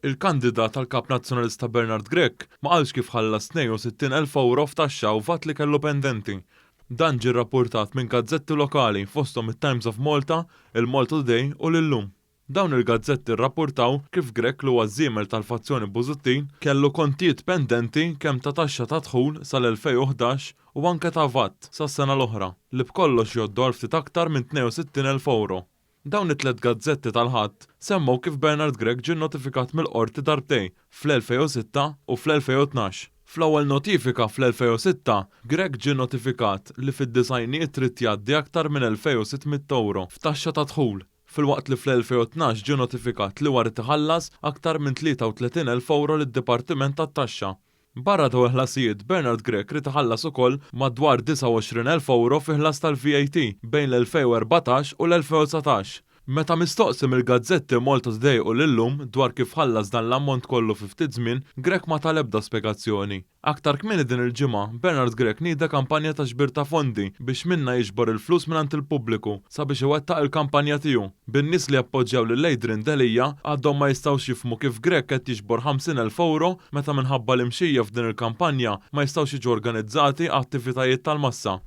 Il-kandidat tal-Kap Nazzjonalista Bernard Grech ma qalx kif ħallas 62,000 euro f'taxxa u vat li kellu pendenti. Dan ġie rrappurtat minn gazzetti lokali fosthom it-Times of Malta, il-Malta Today u l-Illum. Dawn il-gazzetti rrappurtaw kif Grech li huwa żiemel tal-fazzjoni Busuttin kellu kontijiet pendenti kemm ta' taxxa ta' dħul sal-2011 u anke ta' VAT sas-sena l-oħra li b'kollox jgħoddu għal ftit aktar minn 62,000 euro. Dawn it-tliet gazzetti tal-ħadd semmew kif Bernard Grech ġie notifikat mill-qorti darbtejn fl-2006 u fl-2012. Fl-ewwel notifika fl-2006, Grech ġie notifikat li fid-disajnijiet trid jgħaddi aktar minn 2,600 euro f'taxxa ta' dħul. Filwaqt li fl-2012 ġie notifikat li warid iħallas aktar minn 33,000 euro lid-Dipartiment tat-Taxxa. Barra dawn il-ħlasijiet, Bernard Grech rid iħallas ukoll madwar 29,000 euro fi ħlas tal-VAT bejn l-2014 u l-2019. Meta mistoqsim il-gazzetti Malta Today u l-Illum dwar kif ħallas dan l-ammont kollu fi ftit żmien, Grech ma tal-ebda spjegazzjoni. Aktar kmieni din il-ġimgħa, Bernard Grech nieda kampanja ta' ġbir ta' fondi biex minna jiġbor il-flus mingħand il-pubbliku sabiex iwettaq il-kampanja tiegħu. Bin-nies li appoġġjaw lil Adrian Delija għadhom ma jistgħux jifhmu kif Grech qed jiġbor 50,000 euro meta minħabba l-imxija f'din il-kampanja ma jistgħux jiġu organizzati attivitajiet tal-massa.